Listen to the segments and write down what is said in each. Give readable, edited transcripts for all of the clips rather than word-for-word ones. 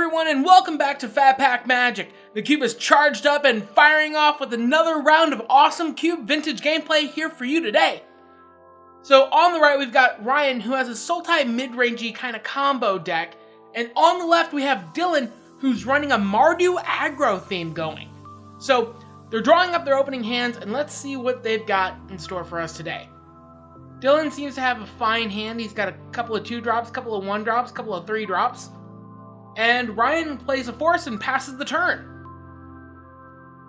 everyone, and welcome back to Phat Pack Magic. The cube is charged up and firing off with another round of awesome cube vintage gameplay here for you today. So on the right we've got Ryan, who has a Sultai Midrange kind of combo deck, and on the left we have Dillon, who's running a Mardu Aggro theme going. So they're drawing up their opening hands, and let's see what they've got in store for us today. Dillon seems to have a fine hand. He's got a couple of 2-drops, couple of 1-drops, couple of 3-drops. And Ryan plays a force and passes the turn.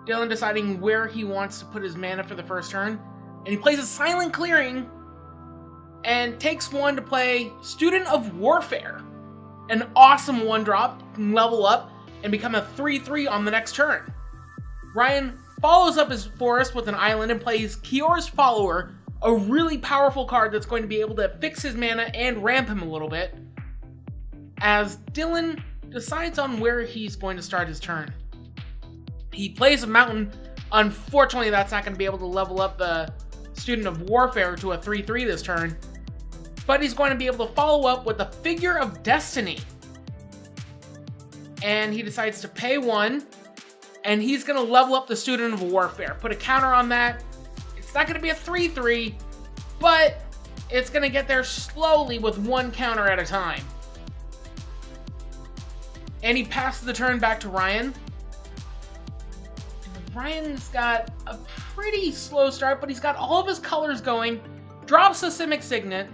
Dillon deciding where he wants to put his mana for the first turn. And he plays a Silent Clearing and takes one to play Student of Warfare. An awesome 1-drop, can level up and become a 3/3 on the next turn. Ryan follows up his forest with an island and plays Kior's Follower, a really powerful card that's going to be able to fix his mana and ramp him a little bit, as Dillon decides on where he's going to start his turn. He plays a mountain. Unfortunately, that's not going to be able to level up the Student of Warfare to a 3/3 this turn, but he's going to be able to follow up with the Figure of Destiny. And he decides to pay 1, and he's going to level up the Student of Warfare. Put a counter on that. It's not going to be a 3/3, but it's going to get there slowly with 1 counter at a time. And he passes the turn back to Ryan. And Ryan's got a pretty slow start, but he's got all of his colors going. Drops the Simic Signet,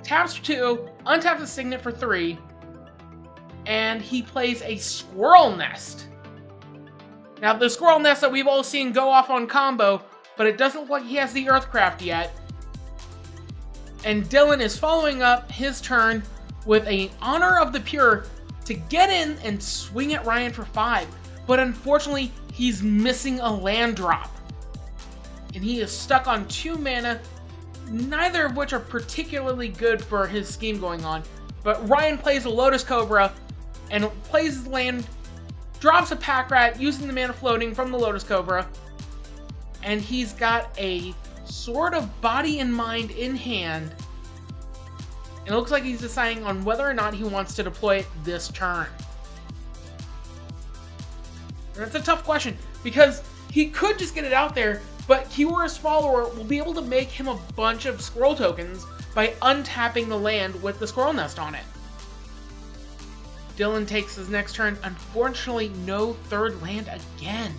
taps for 2, untaps the Signet for 3, and he plays a Squirrel Nest. Now, the Squirrel Nest that we've all seen go off on combo, but it doesn't look like he has the Earthcraft yet. And Dillon is following up his turn with an Honor of the Pure to get in and swing at Ryan for 5. But unfortunately, he's missing a land drop. And he is stuck on 2 mana, neither of which are particularly good for his scheme going on. But Ryan plays a Lotus Cobra and plays his land, drops a Pack Rat using the mana floating from the Lotus Cobra, and he's got a Sword of Body and Mind in hand. It looks like he's deciding on whether or not he wants to deploy it this turn. And that's a tough question, because he could just get it out there, but Kior's Follower will be able to make him a bunch of Squirrel tokens by untapping the land with the Squirrel Nest on it. Dillon takes his next turn. Unfortunately, no third land again.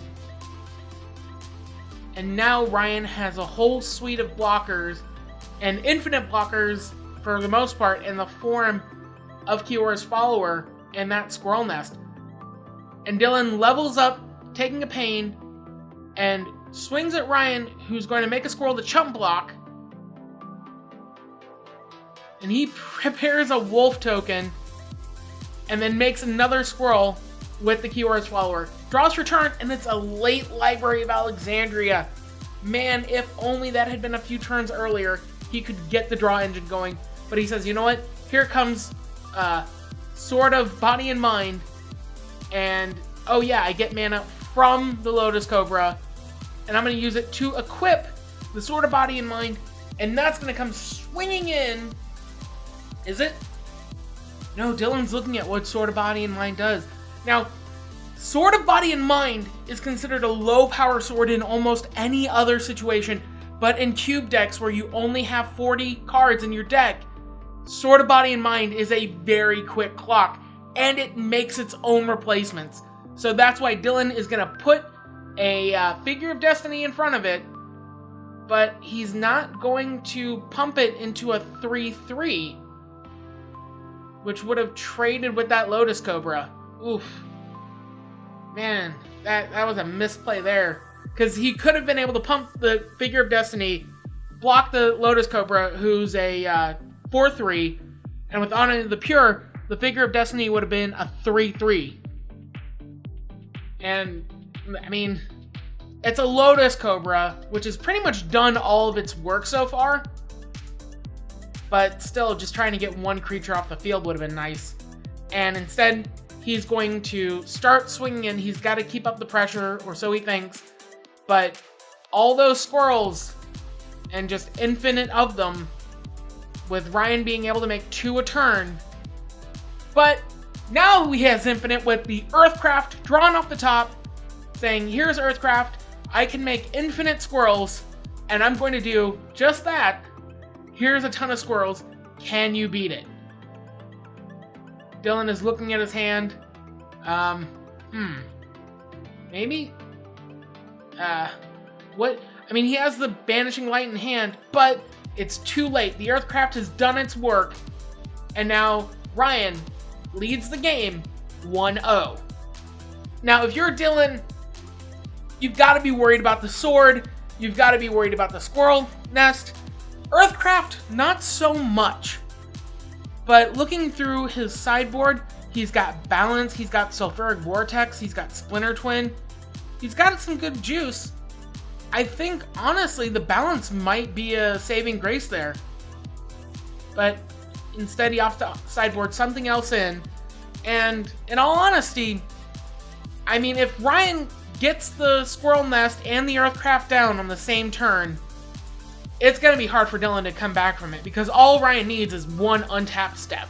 And now Ryan has a whole suite of blockers, and infinite blockers for the most part, in the form of Kior's Follower and that Squirrel Nest. And Dillon levels up, taking a pain, and swings at Ryan, who's going to make a squirrel to chump block. And he prepares a wolf token, and then makes another squirrel with the Kior's Follower. Draws for turn, and it's a late Library of Alexandria. Man, if only that had been a few turns earlier, he could get the draw engine going. But he says, you know what? Here comes Sword of Body and Mind. And, oh yeah, I get mana from the Lotus Cobra. And I'm going to use it to equip the Sword of Body and Mind. And that's going to come swinging in. Is it? No, Dillon's looking at what Sword of Body and Mind does. Now, Sword of Body and Mind is considered a low power sword in almost any other situation. But in cube decks where you only have 40 cards in your deck, Sword of Body and Mind is a very quick clock, and it makes its own replacements. So that's why Dillon is going to put a Figure of Destiny in front of it, but he's not going to pump it into a 3/3, which would have traded with that Lotus Cobra. Oof. Man, that was a misplay there. Because he could have been able to pump the Figure of Destiny, block the Lotus Cobra, who's a 4/3, and with Honor of the Pure, the Figure of Destiny would have been a 3/3. And, I mean, it's a Lotus Cobra, which has pretty much done all of its work so far. But still, just trying to get one creature off the field would have been nice. And instead, he's going to start swinging in. He's got to keep up the pressure, or so he thinks. But all those squirrels, and just infinite of them, with Ryan being able to make 2 a turn. But Now he has infinite with the Earthcraft drawn off the top, saying, here's Earthcraft, I can make infinite squirrels, and I'm going to do just that. Here's a ton of squirrels. Can you beat it? Dillon is looking at his hand. Maybe? What? I mean, he has the Banishing Light in hand, but it's too late. The Earthcraft has done its work, and now Ryan leads the game 1-0. Now, if you're Dillon, you've got to be worried about the sword. You've got to be worried about the squirrel nest. Earthcraft, not so much. But looking through his sideboard, he's got Balance, he's got Sulfuric Vortex, he's got Splinter Twin. He's got some good juice. I think, honestly, the Balance might be a saving grace there. But instead, he opts to sideboard something else in. And in all honesty, I mean, if Ryan gets the Squirrel Nest and the Earthcraft down on the same turn, it's going to be hard for Dillon to come back from it, because all Ryan needs is one untapped step.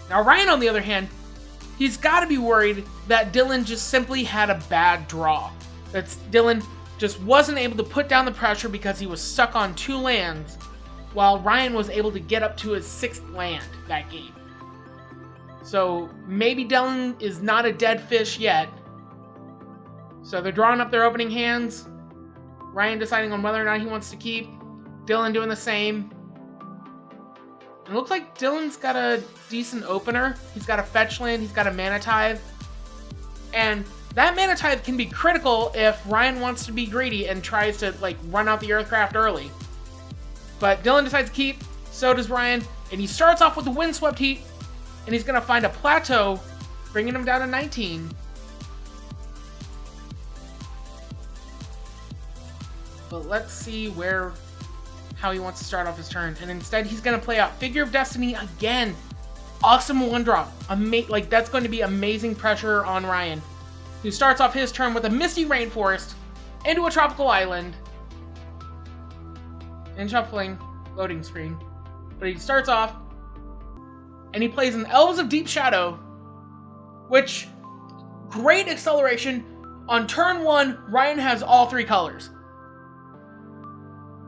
Now, Ryan, on the other hand, he's got to be worried that Dillon just simply had a bad draw. That Dillon just wasn't able to put down the pressure because he was stuck on 2 lands, while Ryan was able to get up to his 6th land that game. So maybe Dillon is not a dead fish yet. So they're drawing up their opening hands. Ryan deciding on whether or not he wants to keep. Dillon doing the same. It looks like Dillon's got a decent opener. He's got a fetch land. He's got a Mana Tithe. And that Mana Tithe can be critical if Ryan wants to be greedy and tries to run out the Earthcraft early. But Dillon decides to keep. So does Ryan. And he starts off with the Windswept Heat. And he's going to find a plateau, bringing him down to 19. But let's see how he wants to start off his turn. And instead, he's going to play out Figure of Destiny again. Awesome 1-drop. That's going to be amazing pressure on Ryan, who starts off his turn with a Misty Rainforest into a Tropical Island. And shuffling, loading screen. But he starts off, and he plays an Elves of Deep Shadow, which, great acceleration. On turn 1, Ryan has all 3 colors.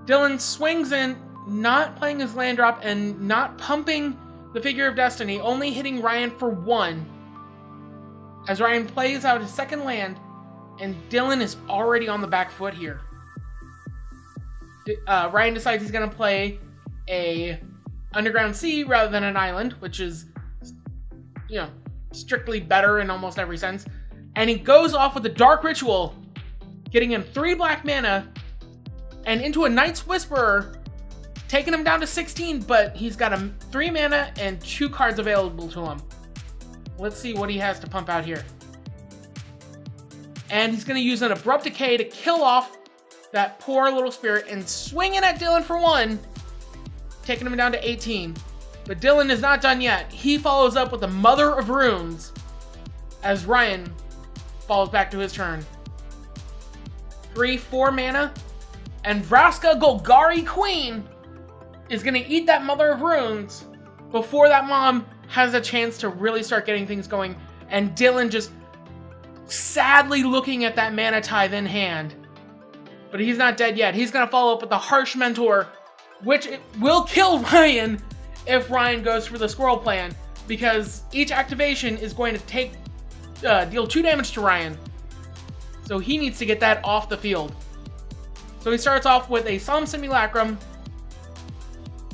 Dillon swings in, not playing his land drop and not pumping the Figure of Destiny, only hitting Ryan for 1. As Ryan plays out his 2nd land, and Dillon is already on the back foot here. Ryan decides he's going to play a Underground Sea rather than an island, which is, strictly better in almost every sense. And he goes off with a Dark Ritual, getting him 3 black mana, and into a Night's Whisperer, taking him down to 16, but he's got 3 mana and 2 cards available to him. Let's see what he has to pump out here. And he's going to use an Abrupt Decay to kill off that poor little spirit and swing it at Dillon for 1, taking him down to 18. But Dillon is not done yet. He follows up with the Mother of Runes as Ryan falls back to his turn. 4 mana. And Vraska Golgari Queen is going to eat that Mother of Runes before that mom has a chance to really start getting things going. And Dillon just sadly looking at that Mana Tithe in hand. But he's not dead yet. He's going to follow up with the Harsh Mentor, which will kill Ryan if Ryan goes for the Squirrel plan, because each activation is going to deal 2 damage to Ryan. So he needs to get that off the field. So he starts off with a Solemn Simulacrum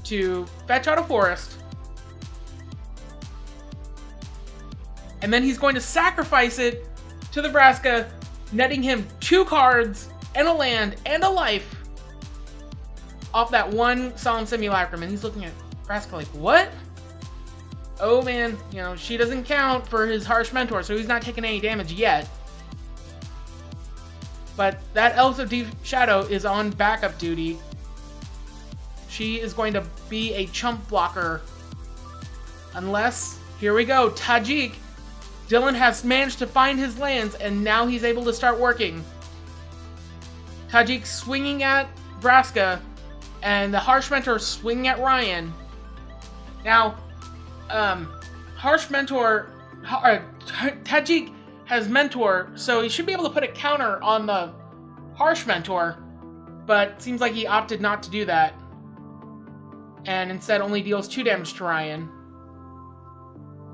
to fetch out a forest. And then he's going to sacrifice it to the Vraska, netting him 2 cards and a land and a life off that 1 Solemn Simulacrum. And he's looking at Vraska like, what? Oh man, she doesn't count for his Harsh Mentor, so he's not taking any damage yet. But that Elves of Deep Shadow is on backup duty. She is going to be a chump blocker. Unless, here we go, Tajik. Dillon has managed to find his lands, and now he's able to start working. Tajik swinging at Vraska, and the Harsh Mentor swinging at Ryan. Now, Harsh Mentor, Tajik has Mentor, so he should be able to put a counter on the Harsh Mentor, but seems like he opted not to do that, and instead only deals 2 damage to Ryan.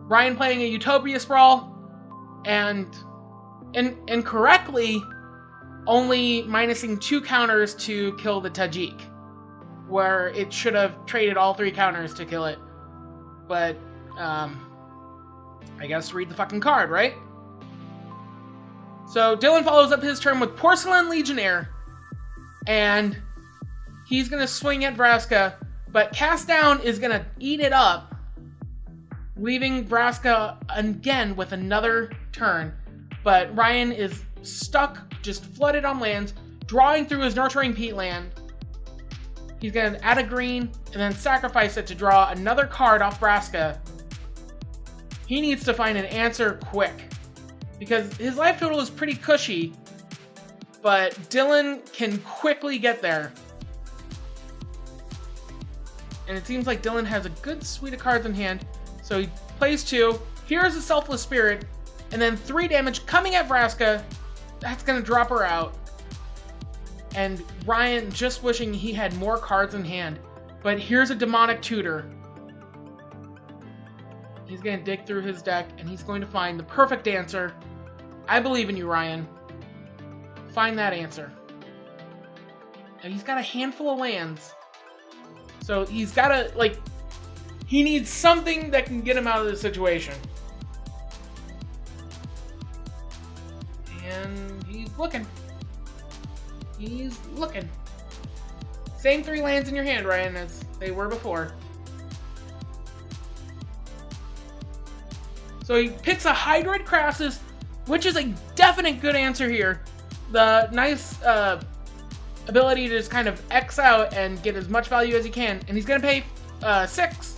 Ryan playing a Utopia Sprawl, and incorrectly only minusing 2 counters to kill the Tajik, where it should have traded all 3 counters to kill it. But, I guess read the fucking card, right? So Dillon follows up his turn with Porcelain Legionnaire, and he's gonna swing at Vraska, but Cast Down is gonna eat it up, leaving Vraska again with another turn. But Ryan is stuck, just flooded on lands, drawing through his Nurturing Peatland. He's gonna add a green and then sacrifice it to draw another card off Vraska. He needs to find an answer quick, because his life total is pretty cushy, but Dillon can quickly get there. And it seems like Dillon has a good suite of cards in hand, so he plays 2. Here's a Selfless Spirit, and then 3 damage coming at Vraska. That's going to drop her out. And Ryan just wishing he had more cards in hand. But here's a Demonic Tutor. He's going to dig through his deck, and he's going to find the perfect answer. I believe in you, Ryan. Find that answer. And he's got a handful of lands. So he's got to, he needs something that can get him out of this situation. And he's looking. He's looking. Same 3 lands in your hand, Ryan, as they were before. So he picks a Hydroid Crassus, which is a definite good answer here. The nice ability to just kind of X out and get as much value as he can. And he's going to pay 6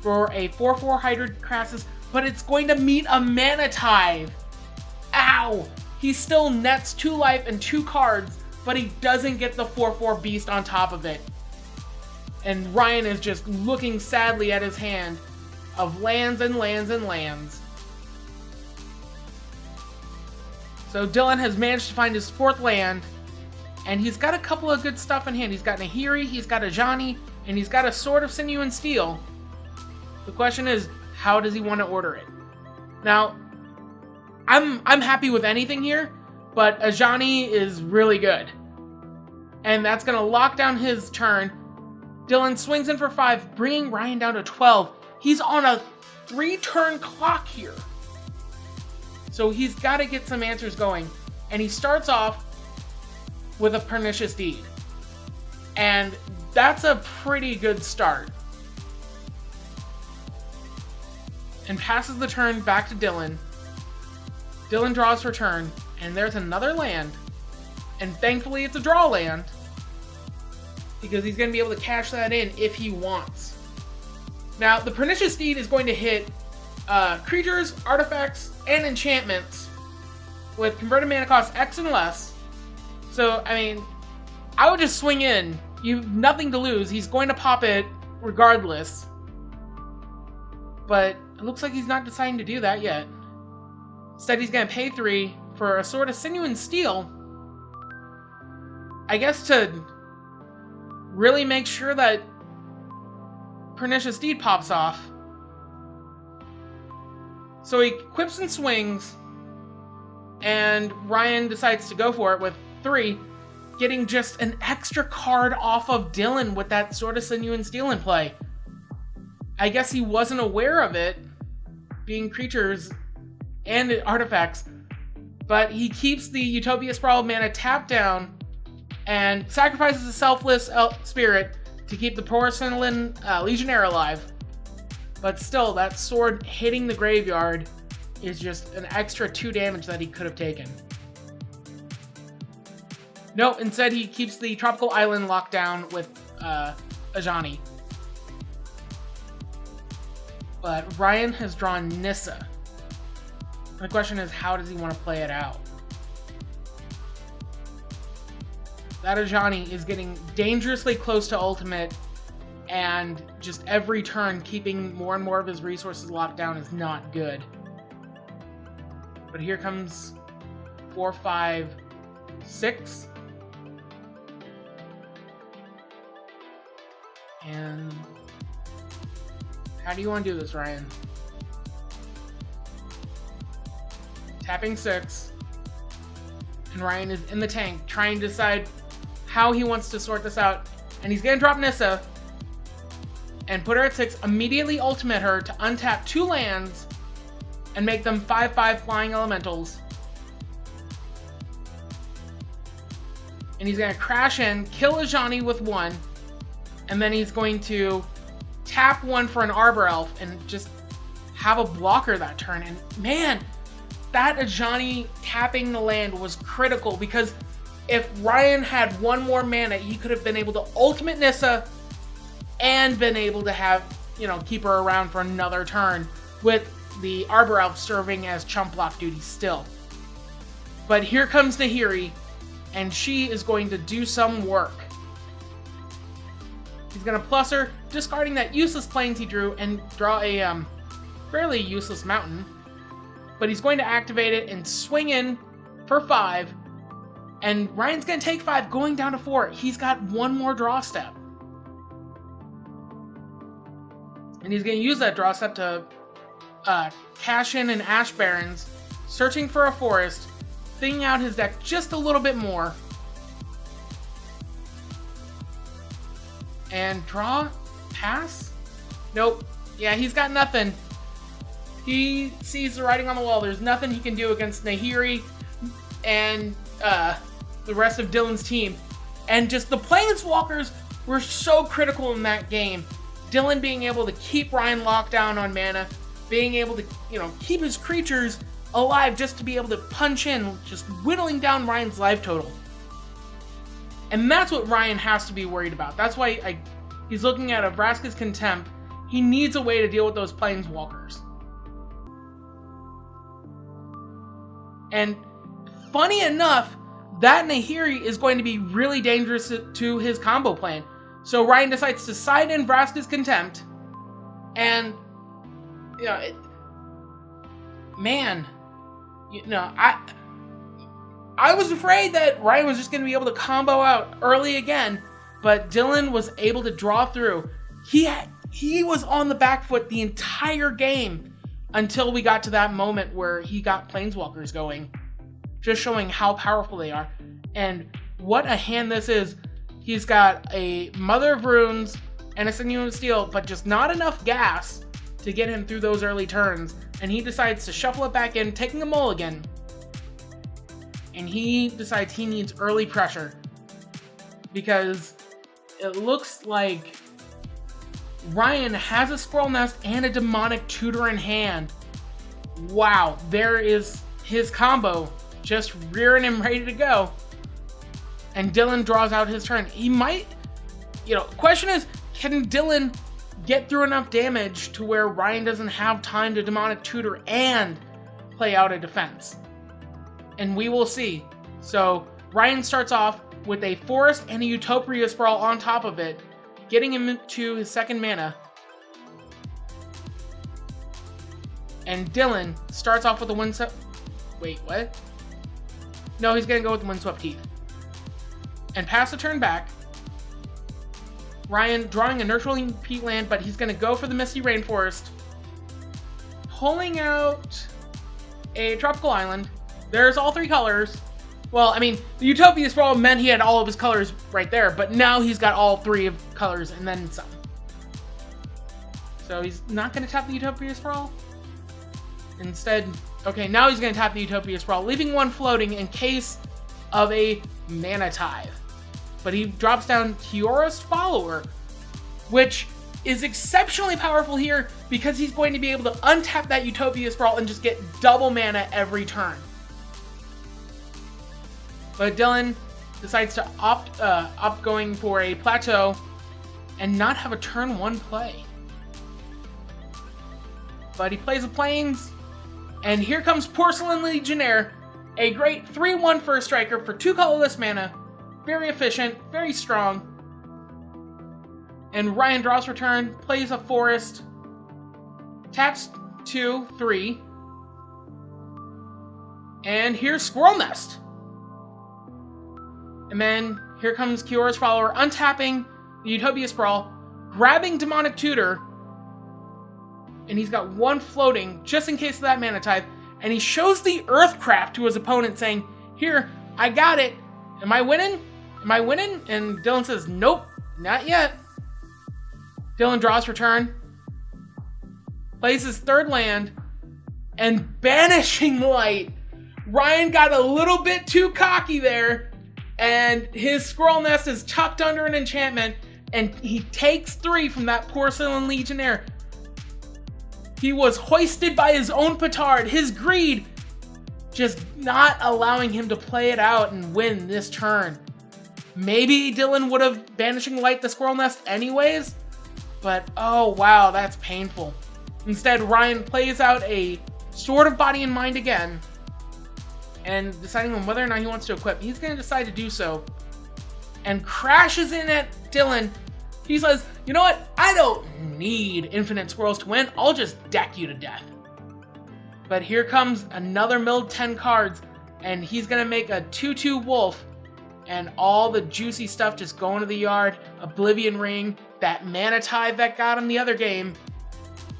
for a 4/4 Hydroid Crassus, but it's going to meet a Mana Tithe. Ow! He still nets 2 life and 2 cards, but he doesn't get the 4/4 Beast on top of it. And Ryan is just looking sadly at his hand of lands and lands and lands. So Dillon has managed to find his 4th land, and he's got a couple of good stuff in hand. He's got Nahiri, he's got a Ajani, and he's got a Sword of Sinew and Steel. The question is, how does he want to order it? Now, I'm happy with anything here, but Ajani is really good. And that's going to lock down his turn. Dillon swings in for 5, bringing Ryan down to 12. He's on a 3-turn clock here. So he's got to get some answers going. And he starts off with a Pernicious Deed. And that's a pretty good start. And passes the turn back to Dillon. Dillon draws for turn, and there's another land. And thankfully it's a draw land, because he's going to be able to cash that in if he wants. Now, the Pernicious Deed is going to hit creatures, artifacts, and enchantments with converted mana cost X and less. So, I mean, I would just swing in. You've nothing to lose. He's going to pop it regardless. But it looks like he's not deciding to do that yet. Instead, he's going to pay 3 for a Sword of Sinew and Steel. I guess to really make sure that Pernicious Deed pops off. So he equips and swings, and Ryan decides to go for it with 3, getting just an extra card off of Dillon with that Sword of Sinew and Steel in play. I guess he wasn't aware of it, being creatures and artifacts, but he keeps the Utopia Sprawl mana tapped down and sacrifices a Selfless Spirit to keep the Porcelain Legionnaire alive. But still, that sword hitting the graveyard is just an extra 2 damage that he could have taken. No, instead he keeps the Tropical Island locked down with Ajani. But Ryan has drawn Nissa. The question is, how does he want to play it out? That Ajani is getting dangerously close to ultimate, and just every turn keeping more and more of his resources locked down is not good. But here comes 4, 5, 6. And how do you want to do this, Ryan? Tapping 6. And Ryan is in the tank trying to decide how he wants to sort this out. And he's going to drop Nissa and put her at 6, immediately ultimate her to untap 2 lands and make them 5/5 flying elementals. And he's going to crash in, kill Ajani with 1, and then he's going to tap 1 for an Arbor Elf and just have a blocker that turn. And man, that Ajani tapping the land was critical, because if Ryan had 1 more mana, he could have been able to ultimate Nissa and been able to have, keep her around for another turn with the Arbor Elf serving as chump block duty still. But here comes Nahiri, and she is going to do some work. He's going to plus her, discarding that useless Plains he drew, and draw a fairly useless mountain. But he's going to activate it and swing in for 5. And Ryan's going to take 5, going down to 4. He's got 1 more draw step. And he's going to use that draw step to cash in an Ash Barrens, searching for a forest, thinning out his deck just a little bit more. And draw? Pass? Nope. Yeah, he's got nothing. He sees the writing on the wall. There's nothing he can do against Nahiri and the rest of Dillon's team. And just the Planeswalkers were so critical in that game. Dillon being able to keep Ryan locked down on mana, being able to, keep his creatures alive just to be able to punch in, just whittling down Ryan's life total. And that's what Ryan has to be worried about. That's why he's looking at a Vraska's Contempt. He needs a way to deal with those Planeswalkers. And funny enough, that Nahiri is going to be really dangerous to his combo plan. So Ryan decides to side in Vraska's Contempt. And, I was afraid that Ryan was just going to be able to combo out early again. But Dillon was able to draw through. He was on the back foot the entire game until we got to that moment where he got Planeswalkers going. Just showing how powerful they are. And what a hand this is. He's got a Mother of Runes and a Sinew of Steel, but just not enough gas to get him through those early turns. And he decides to shuffle it back in, taking a mulligan. And he decides he needs early pressure. Because it looks like Ryan has a Squirrel Nest and a Demonic Tutor in hand. Wow, there is his combo. Just rearing him ready to go. And Dillon draws out his turn. He might, question is, can Dillon get through enough damage to where Ryan doesn't have time to Demonic Tutor and play out a defense? And we will see. So Ryan starts off with a Forest and a Utopia Sprawl on top of it, getting him to his 2nd mana. And Dillon starts off with a Windswept... Wait, what? No, he's going to go with the Windswept Heath. And pass the turn back. Ryan drawing a Nurturing Peat land, but he's going to go for the Misty Rainforest. Pulling out a Tropical Island. There's all 3 colors. Well, the Utopia Sprawl meant he had all of his colors right there, but now he's got all 3 of colors and then some. So he's not going to tap the Utopia Sprawl. Instead, okay, now he's going to tap the Utopia Sprawl, leaving 1 floating in case of a Mana Tithe. But he drops down Kiora's Follower, which is exceptionally powerful here because he's going to be able to untap that Utopia Sprawl and just get double mana every turn. But Dillon decides to opt going for a Plateau and not have a turn 1 play. But he plays a Plains, and here comes Porcelain Legionnaire, a great 3/1 first striker for 2 colorless mana. Very efficient, very strong. And Ryan draws for turn, plays a forest, taps 2, 3. And here's Squirrel Nest. And then here comes Kiyora's Follower, untapping the Utopia Sprawl, grabbing Demonic Tutor, and he's got 1 floating just in case of that Mana Tithe, and he shows the Earthcraft to his opponent saying, "Here, I got it. Am I winning? Am I winning?" And Dillon says, "Nope, not yet." Dillon draws for turn, plays his 3rd land, and Banishing Light. Ryan got a little bit too cocky there, and his Squirrel Nest is tucked under an enchantment, and he takes 3 from that Porcelain Legionnaire. He was hoisted by his own petard, his greed, just not allowing him to play it out and win this turn. Maybe Dillon would have Banishing Light the Squirrel Nest anyways, but oh wow, that's painful. Instead, Ryan plays out a Sword of Body and Mind again, and deciding on whether or not he wants to equip. He's going to decide to do so, and crashes in at Dillon. He says, "You know what? I don't need infinite squirrels to win. I'll just deck you to death." But here comes another milled 10 cards, and he's going to make a 2/2 wolf, and all the juicy stuff just going to the yard. Oblivion Ring, that Mana Tithe that got him the other game,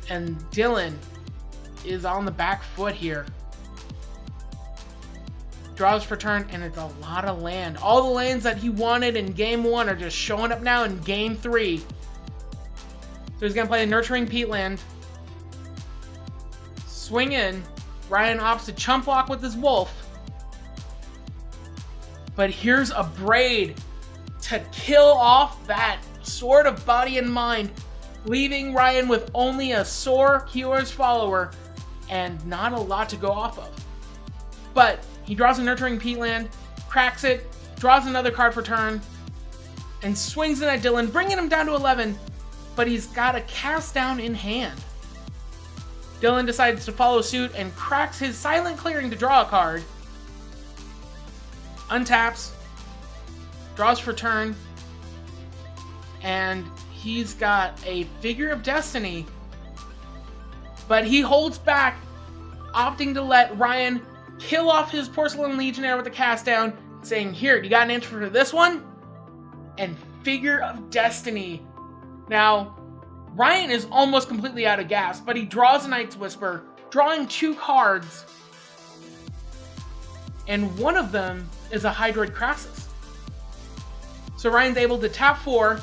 and Dillon is on the back foot here. Draws for turn, and it's a lot of land. All the lands that he wanted in game 1 are just showing up now in game 3. So he's going to play a Nurturing Peatland. Swing in. Ryan opts to chump block with his wolf. But here's a Braid to kill off that Sword of Body and Mind, leaving Ryan with only a sore Kiyora's Follower and not a lot to go off of. But he draws a Nurturing Peatland, cracks it, draws another card for turn, and swings in at Dillon, bringing him down to 11, but he's got a Cast Down in hand. Dillon decides to follow suit and cracks his Silent Clearing to draw a card, untaps, draws for turn, and he's got a Figure of Destiny, but he holds back, opting to let Ryan kill off his Porcelain Legionnaire with a Cast Down, saying, "Here, you got an answer for this one?" And Figure of Destiny. Now, Ryan is almost completely out of gas, but he draws a Night's Whisper, drawing 2 cards, and one of them is a Hydroid Crassus. So Ryan's able to tap 4,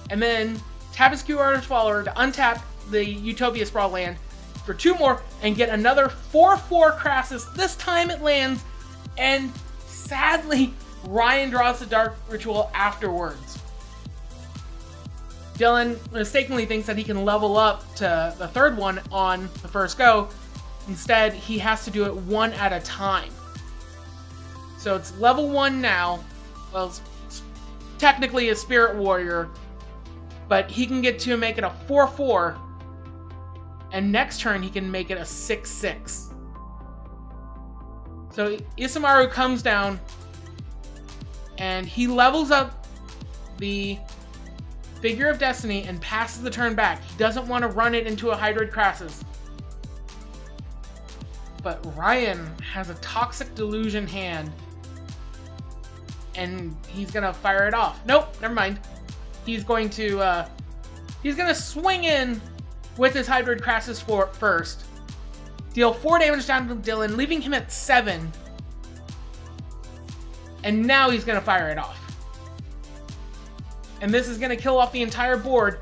and then tap his Kiyora's Follower to untap the Utopia Sprawl land for 2 more, and get another 4/4 Crassus. This time it lands, and sadly, Ryan draws the Dark Ritual afterwards. Dillon mistakenly thinks that he can level up to the 3rd one on the first go. Instead, he has to do it 1 at a time. So it's level 1 now. Well, it's technically a Spirit Warrior, but he can get to make it a 4/4. And next turn, he can make it a 6/6. So Isamaru comes down, and he levels up the Figure of Destiny and passes the turn back. He doesn't want to run it into a Hydroid Crassus. But Ryan has a Toxic Delusion hand, and he's going to fire it off. Nope, never mind. He's going to swing in with his Hydroid Crassus first. Deal 4 damage down to Dillon, leaving him at 7. And now he's going to fire it off. And this is going to kill off the entire board,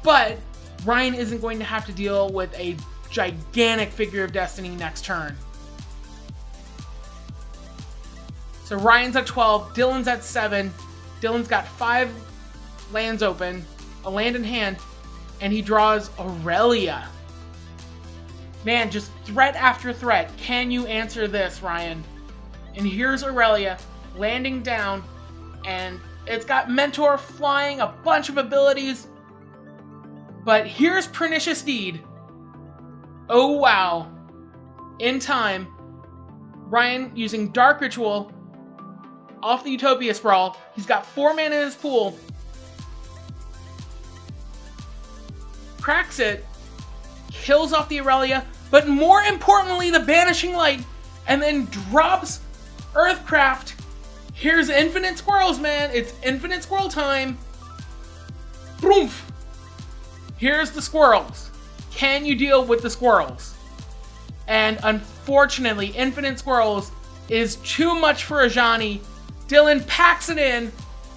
but Ryan isn't going to have to deal with a gigantic Figure of Destiny next turn. So Ryan's at 12, Dillon's at 7. Dillon's got 5 lands open, a land in hand, and he draws Aurelia. Man, just threat after threat. Can you answer this, Ryan? And here's Aurelia landing down, and it's got Mentor flying, a bunch of abilities. But here's Pernicious Deed. Oh wow. In time, Ryan using Dark Ritual off the Utopia Sprawl. He's got 4 mana in his pool. cracks it, kills off the Aurelia, but more importantly, the Banishing Light, and then drops Earthcraft. Here's infinite squirrels, man. It's infinite squirrel time. Broomph. Here's the squirrels. Can you deal with the squirrels? And unfortunately, infinite squirrels is too much for Ajani. Dillon packs it in.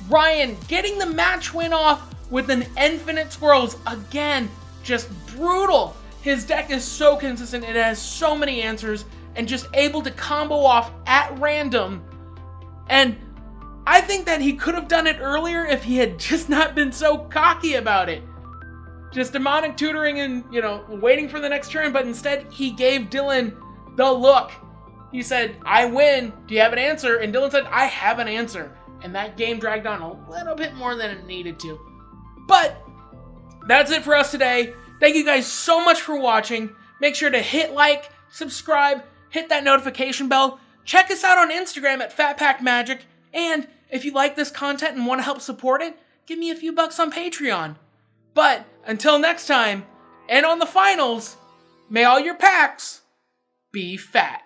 Ryan getting the match win off with an infinite squirrels. Again, just brutal. His deck is so consistent. It has so many answers and just able to combo off at random. And I think that he could have done it earlier if he had just not been so cocky about it. Just demonic tutoring and, waiting for the next turn, but instead he gave Dillon the look. He said, I win, do you have an answer? And Dillon said, I have an answer. And that game dragged on a little bit more than it needed to. But that's it for us today. Thank you guys so much for watching. Make sure to hit like, subscribe, hit that notification bell. Check us out on Instagram at FatPackMagic. And if you like this content and want to help support it, give me a few bucks on Patreon. But until next time, and on the finals, may all your packs be fat.